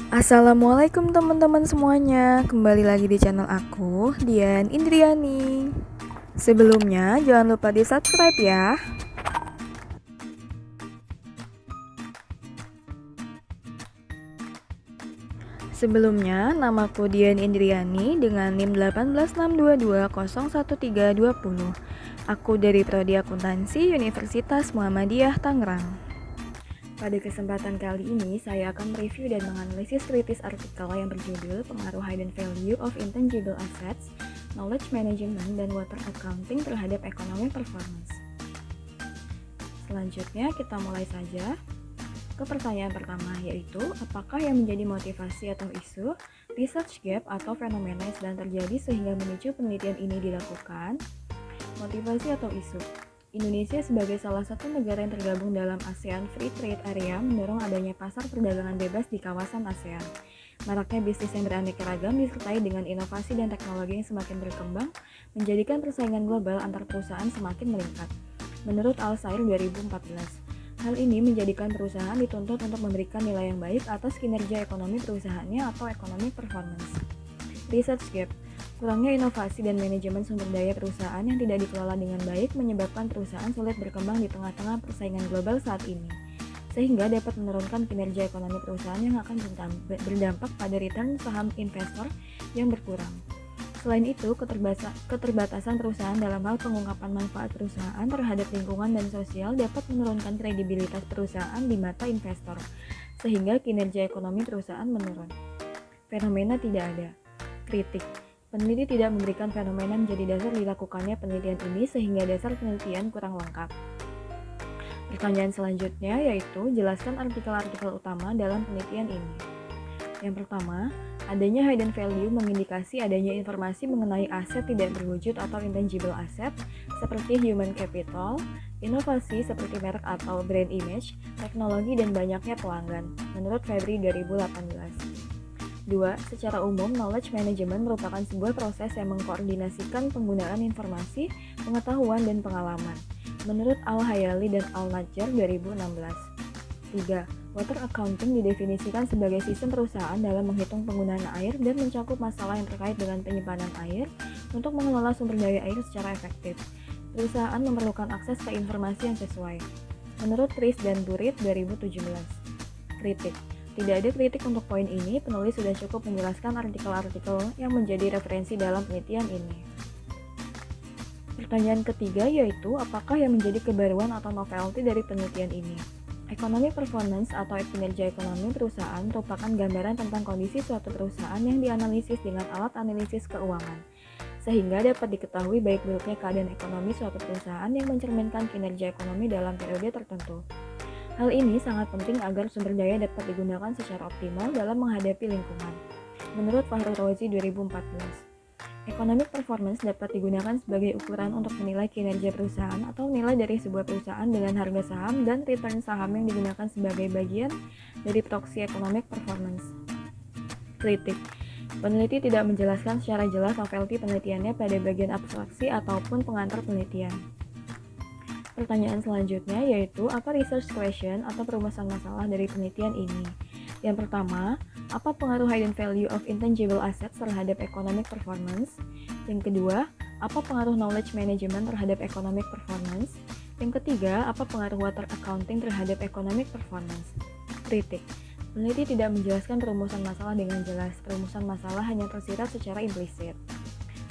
Assalamualaikum teman-teman semuanya. Kembali lagi di channel aku, Dian Indriani. Sebelumnya jangan lupa di subscribe ya. Sebelumnya, namaku Dian Indriani dengan NIM 18622011320. Aku dari Prodi Akuntansi Universitas Muhammadiyah Tangerang. Pada kesempatan kali ini, saya akan mereview dan menganalisis kritis artikel yang berjudul Pengaruh Hidden Value of Intangible Assets, Knowledge Management, dan Water Accounting terhadap Economic Performance. Selanjutnya, kita mulai saja ke pertanyaan pertama, yaitu apakah yang menjadi motivasi atau isu, research gap atau fenomena yang sedang terjadi sehingga memicu penelitian ini dilakukan? Motivasi atau isu? Indonesia sebagai salah satu negara yang tergabung dalam ASEAN Free Trade Area mendorong adanya pasar perdagangan bebas di kawasan ASEAN. Maraknya bisnis yang beraneka ragam disertai dengan inovasi dan teknologi yang semakin berkembang menjadikan persaingan global antar perusahaan semakin meningkat. Menurut Alsair 2014, hal ini menjadikan perusahaan dituntut untuk memberikan nilai yang baik atas kinerja ekonomi perusahaannya atau economic performance. Research gap. Kurangnya inovasi dan manajemen sumber daya perusahaan yang tidak dikelola dengan baik menyebabkan perusahaan sulit berkembang di tengah-tengah persaingan global saat ini, sehingga dapat menurunkan kinerja ekonomi perusahaan yang akan berdampak pada return saham investor yang berkurang. Selain itu, keterbatasan perusahaan dalam hal pengungkapan manfaat perusahaan terhadap lingkungan dan sosial dapat menurunkan kredibilitas perusahaan di mata investor, sehingga kinerja ekonomi perusahaan menurun. Fenomena tidak ada. Kritik. Peneliti tidak memberikan fenomena menjadi dasar dilakukannya penelitian ini sehingga dasar penelitian kurang lengkap. Pertanyaan selanjutnya yaitu jelaskan artikel-artikel utama dalam penelitian ini. Yang pertama, adanya hidden value mengindikasi adanya informasi mengenai aset tidak berwujud atau intangible asset seperti human capital, inovasi seperti merek atau brand image, teknologi dan banyaknya pelanggan, menurut Febri 2018. 2. Secara umum, knowledge management merupakan sebuah proses yang mengkoordinasikan penggunaan informasi, pengetahuan, dan pengalaman. Menurut Al-Hayali dan Al-Najjar 2016. 3. Water accounting didefinisikan sebagai sistem perusahaan dalam menghitung penggunaan air dan mencakup masalah yang terkait dengan penyimpanan air untuk mengelola sumber daya air secara efektif. Perusahaan memerlukan akses ke informasi yang sesuai. Menurut Tris dan Burit 2017. Kritik. Tidak ada kritik untuk poin ini, penulis sudah cukup menjelaskan artikel-artikel yang menjadi referensi dalam penelitian ini. Pertanyaan ketiga yaitu, apakah yang menjadi kebaruan atau novelty dari penelitian ini? Economic performance atau kinerja ekonomi perusahaan merupakan gambaran tentang kondisi suatu perusahaan yang dianalisis dengan alat analisis keuangan, sehingga dapat diketahui baik buruknya keadaan ekonomi suatu perusahaan yang mencerminkan kinerja ekonomi dalam periode tertentu. Hal ini sangat penting agar sumber daya dapat digunakan secara optimal dalam menghadapi lingkungan. Menurut Fahru Rozi 2014, economic performance dapat digunakan sebagai ukuran untuk menilai kinerja perusahaan atau nilai dari sebuah perusahaan dengan harga saham dan return saham yang digunakan sebagai bagian dari proksi economic performance. Kritik. Peneliti tidak menjelaskan secara jelas novelty penelitiannya pada bagian abstraksi ataupun pengantar penelitian. Pertanyaan selanjutnya yaitu apa research question atau perumusan masalah dari penelitian ini? Yang pertama, apa pengaruh hidden value of intangible assets terhadap economic performance? Yang kedua, apa pengaruh knowledge management terhadap economic performance? Yang ketiga, apa pengaruh water accounting terhadap economic performance? Kritik. Peneliti tidak menjelaskan perumusan masalah dengan jelas. Perumusan masalah hanya tersirat secara implisit.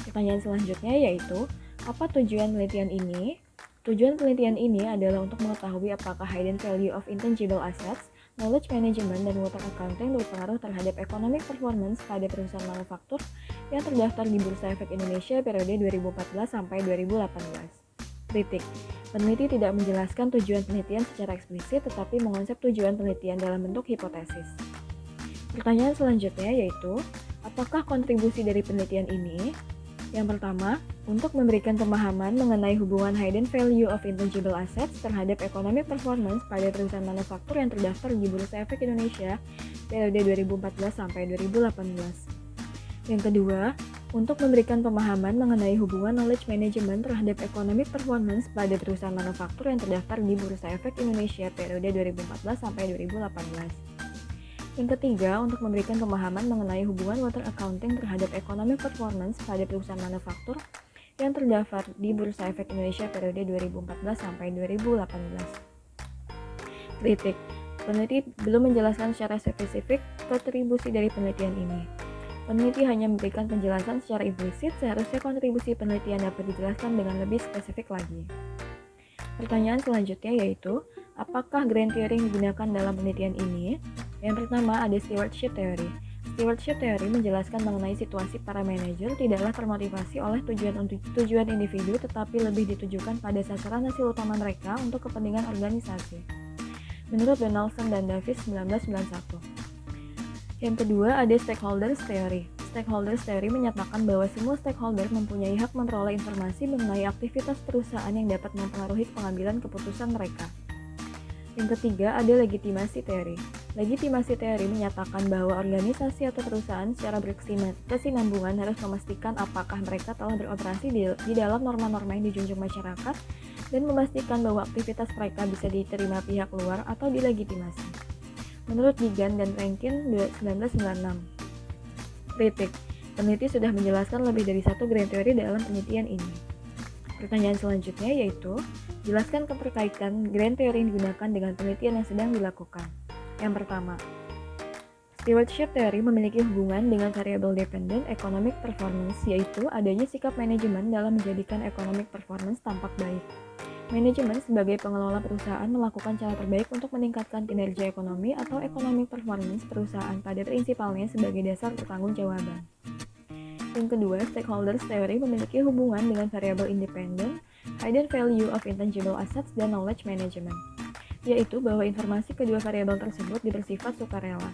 Pertanyaan selanjutnya yaitu, apa tujuan penelitian ini? Tujuan penelitian ini adalah untuk mengetahui apakah hidden value of intangible assets, knowledge management, dan water accounting berpengaruh terhadap economic performance pada perusahaan manufaktur yang terdaftar di Bursa Efek Indonesia periode 2014 sampai 2018. Kritik. Peneliti tidak menjelaskan tujuan penelitian secara eksplisit tetapi mengonsep tujuan penelitian dalam bentuk hipotesis. Pertanyaan selanjutnya yaitu, apakah kontribusi dari penelitian ini? Yang pertama, untuk memberikan pemahaman mengenai hubungan hidden value of intangible assets terhadap economic performance pada perusahaan manufaktur yang terdaftar di Bursa Efek Indonesia periode 2014 sampai 2018. Yang kedua, untuk memberikan pemahaman mengenai hubungan knowledge management terhadap economic performance pada perusahaan manufaktur yang terdaftar di Bursa Efek Indonesia periode 2014 sampai 2018. Yang ketiga, untuk memberikan pemahaman mengenai hubungan water accounting terhadap economic performance pada perusahaan manufaktur yang terdaftar di Bursa Efek Indonesia periode 2014 sampai 2018. Kritik. Peneliti belum menjelaskan secara spesifik kontribusi dari penelitian ini. Peneliti hanya memberikan penjelasan secara implisit, seharusnya kontribusi penelitian dapat dijelaskan dengan lebih spesifik lagi. Pertanyaan selanjutnya yaitu, apakah grand theory yang digunakan dalam penelitian ini? Yang pertama ada stewardship theory. Stewardship theory menjelaskan mengenai situasi para manajer tidaklah termotivasi oleh tujuan individu tetapi lebih ditujukan pada sasaran hasil utama mereka untuk kepentingan organisasi. Menurut Donaldson dan Davis 1991. Yang kedua ada stakeholders theory. Stakeholders theory menyatakan bahwa semua stakeholder mempunyai hak memperoleh informasi mengenai aktivitas perusahaan yang dapat mempengaruhi pengambilan keputusan mereka. Yang ketiga ada legitimasi teori. Legitimasi teori menyatakan bahwa organisasi atau perusahaan secara berkesinambungan harus memastikan apakah mereka telah beroperasi di dalam norma-norma yang dijunjung masyarakat dan memastikan bahwa aktivitas mereka bisa diterima pihak luar atau dilegitimasi. Menurut Gigan dan Rankin 1996. Kritik. Peneliti sudah menjelaskan lebih dari satu grand theory dalam penelitian ini. Pertanyaan selanjutnya yaitu, jelaskan keterkaitan grand theory yang digunakan dengan penelitian yang sedang dilakukan. Yang pertama, stewardship theory memiliki hubungan dengan variable dependent economic performance, yaitu adanya sikap manajemen dalam menjadikan economic performance tampak baik. Manajemen sebagai pengelola perusahaan melakukan cara terbaik untuk meningkatkan kinerja ekonomi atau economic performance perusahaan pada prinsipalnya sebagai dasar pertanggungjawaban. Yang kedua, stakeholders theory memiliki hubungan dengan variable independent, hidden value of intangible assets, dan knowledge management, yaitu bahwa informasi kedua variabel tersebut bersifat sukarela,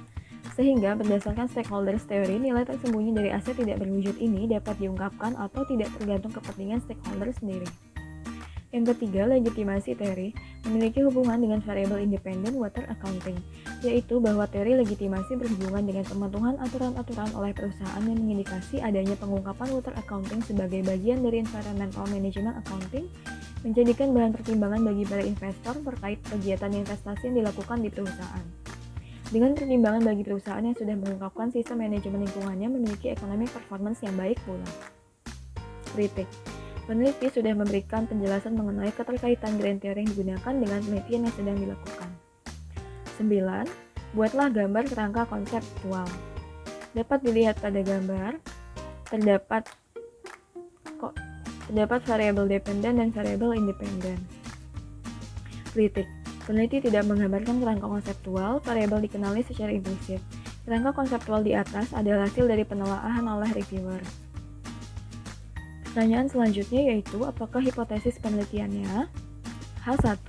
sehingga berdasarkan stakeholders theory, nilai tersembunyi dari aset tidak berwujud ini dapat diungkapkan atau tidak tergantung kepentingan stakeholder sendiri. Yang ketiga, legitimasi teori memiliki hubungan dengan variabel independent water accounting, yaitu bahwa teori legitimasi berhubungan dengan pematuhan aturan-aturan oleh perusahaan yang mengindikasi adanya pengungkapan water accounting sebagai bagian dari environmental management accounting, menjadikan bahan pertimbangan bagi para investor terkait kegiatan investasi yang dilakukan di perusahaan. Dengan pertimbangan bagi perusahaan yang sudah mengungkapkan sistem manajemen lingkungannya memiliki economic performance yang baik pula. Kritik. Peneliti sudah memberikan penjelasan mengenai keterkaitan grand theory yang digunakan dengan penelitian yang sedang dilakukan. 9. Buatlah gambar kerangka konseptual. Dapat dilihat pada gambar, terdapat variabel dependent dan variabel independent. Kritik. Peneliti tidak menggambarkan kerangka konseptual, variabel dikenali secara implisit. Kerangka konseptual di atas adalah hasil dari penelaahan oleh reviewer. Pertanyaan selanjutnya yaitu, apakah hipotesis penelitiannya? H1.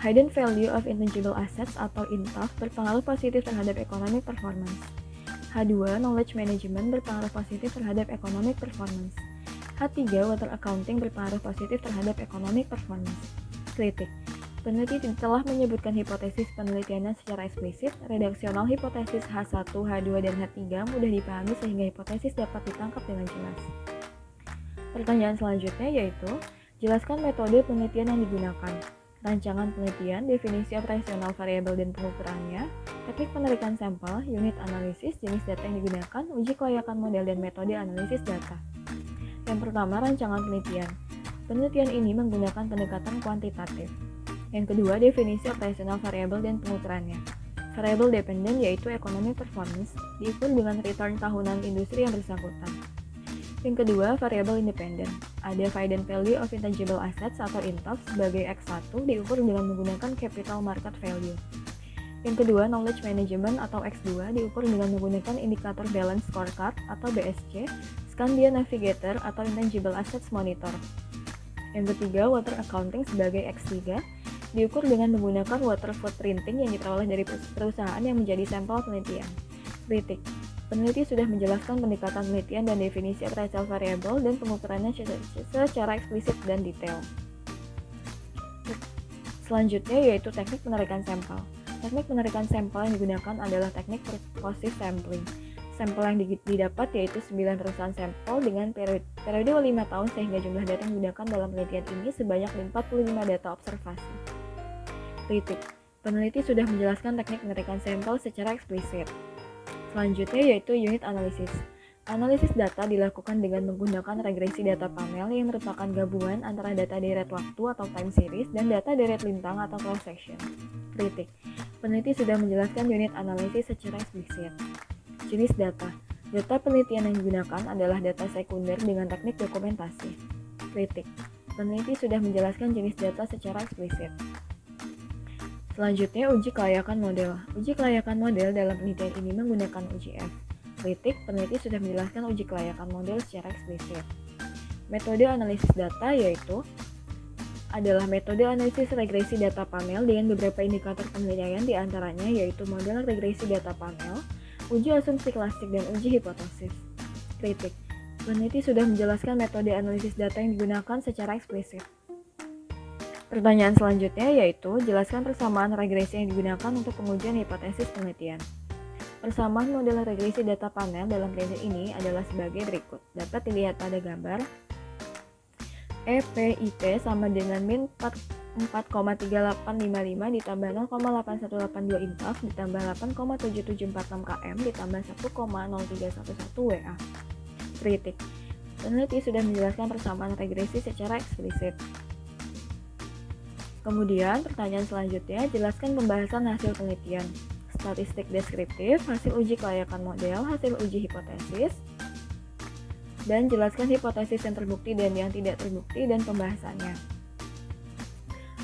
Hidden value of intangible assets atau INTAF berpengaruh positif terhadap economic performance. H2. Knowledge management berpengaruh positif terhadap economic performance. H3. Water accounting berpengaruh positif terhadap economic performance. Kritik. Peneliti telah menyebutkan hipotesis penelitiannya secara eksplisit. Redaksional hipotesis H1, H2, dan H3 mudah dipahami sehingga hipotesis dapat ditangkap dengan jelas. Pertanyaan selanjutnya yaitu, jelaskan metode penelitian yang digunakan. Rancangan penelitian, definisi operasional variabel dan pengukurannya, teknik penarikan sampel, unit analisis, jenis data yang digunakan, uji kelayakan model dan metode analisis data. Yang pertama, rancangan penelitian. Penelitian ini menggunakan pendekatan kuantitatif. Yang kedua, definisi operasional variabel dan pengukurannya. Variable dependent yaitu economic performance, diukur dengan return tahunan industri yang bersangkutan. Yang kedua, variable independent. Ada hidden value of intangible assets atau INTAF sebagai X1 diukur dengan menggunakan capital market value. Yang kedua, knowledge management atau X2 diukur dengan menggunakan indikator balance scorecard atau BSC, Scandia Navigator atau intangible assets monitor. Yang ketiga, water accounting sebagai X3 diukur dengan menggunakan water footprinting yang diperoleh dari perusahaan yang menjadi sampel penelitian. Kritik. Peneliti sudah menjelaskan pendekatan penelitian dan definisi appraisal variabel dan pengukurannya secara eksplisit dan detail. Selanjutnya yaitu teknik penarikan sampel. Teknik penarikan sampel yang digunakan adalah teknik purposive sampling. Sampel yang didapat yaitu 9 perusahaan sampel dengan periode 5 tahun sehingga jumlah data yang digunakan dalam penelitian ini sebanyak 45 data observasi. Kritik. Peneliti sudah menjelaskan teknik penarikan sampel secara eksplisit. Selanjutnya yaitu unit analisis. Analisis data dilakukan dengan menggunakan regresi data panel yang merupakan gabungan antara data deret waktu atau time series dan data deret lintang atau cross section. Kritik. Peneliti sudah menjelaskan unit analisis secara eksplisit. Jenis data. Data penelitian yang digunakan adalah data sekunder dengan teknik dokumentasi. Kritik. Peneliti sudah menjelaskan jenis data secara eksplisit. Selanjutnya, uji kelayakan model. Uji kelayakan model dalam penelitian ini menggunakan UJF. Kritik, peneliti sudah menjelaskan uji kelayakan model secara eksplisit. Metode analisis data yaitu adalah metode analisis regresi data panel dengan beberapa indikator penilaian diantaranya yaitu model regresi data panel, uji asumsi klasik, dan uji hipotesis. Kritik, peneliti sudah menjelaskan metode analisis data yang digunakan secara eksplisit. Pertanyaan selanjutnya yaitu jelaskan persamaan regresi yang digunakan untuk pengujian hipotesis penelitian. Persamaan model regresi data panel dalam penelitian ini adalah sebagai berikut. Dapat dilihat pada gambar. EPIT sama dengan min 4,3855 ditambah 0,8182 intaf ditambah 8,7746 km ditambah 1,0311 WA. Kritik. Peneliti sudah menjelaskan persamaan regresi secara eksplisit. Kemudian, pertanyaan selanjutnya, jelaskan pembahasan hasil penelitian. Statistik deskriptif, hasil uji kelayakan model, hasil uji hipotesis, dan jelaskan hipotesis yang terbukti dan yang tidak terbukti dan pembahasannya.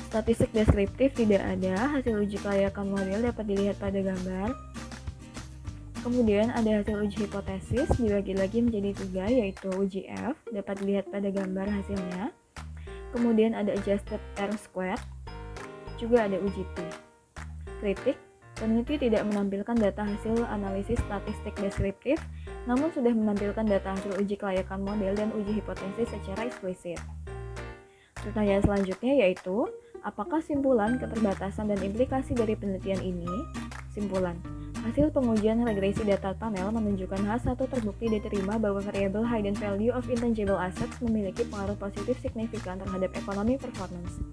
Statistik deskriptif tidak ada, hasil uji kelayakan model dapat dilihat pada gambar. Kemudian ada hasil uji hipotesis, dibagi lagi menjadi 3 yaitu uji F, dapat dilihat pada gambar hasilnya. Kemudian ada adjusted R-squared, juga ada uji P. Kritik, peneliti tidak menampilkan data hasil analisis statistik deskriptif, namun sudah menampilkan data hasil uji kelayakan model dan uji hipotesis secara eksplisit. Pertanyaan selanjutnya yaitu, apakah simpulan, keterbatasan, dan implikasi dari penelitian ini? Simpulan. Hasil pengujian regresi data panel menunjukkan H1 terbukti diterima bahwa variabel hidden value of intangible assets memiliki pengaruh positif signifikan terhadap economic performance.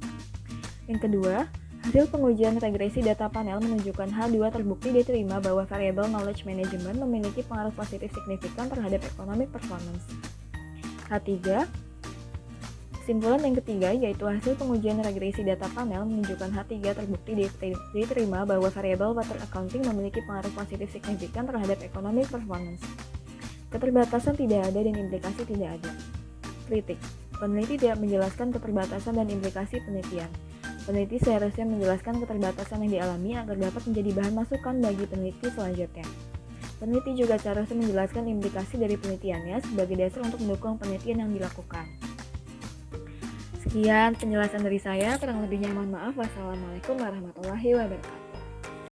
Yang kedua, hasil pengujian regresi data panel menunjukkan H2 terbukti diterima bahwa variabel knowledge management memiliki pengaruh positif signifikan terhadap economic performance. H3, simpulan yang ketiga yaitu hasil pengujian regresi data panel menunjukkan H3 terbukti diterima bahwa variabel water accounting memiliki pengaruh positif signifikan terhadap economic performance. Keterbatasan tidak ada dan implikasi tidak ada. Kritik, peneliti tidak menjelaskan keterbatasan dan implikasi penelitian. Peneliti seharusnya menjelaskan keterbatasan yang dialami agar dapat menjadi bahan masukan bagi peneliti selanjutnya. Peneliti juga seharusnya menjelaskan implikasi dari penelitiannya sebagai dasar untuk mendukung penelitian yang dilakukan. Sekian penjelasan dari saya, kurang lebihnya mohon maaf. Wassalamualaikum warahmatullahi wabarakatuh.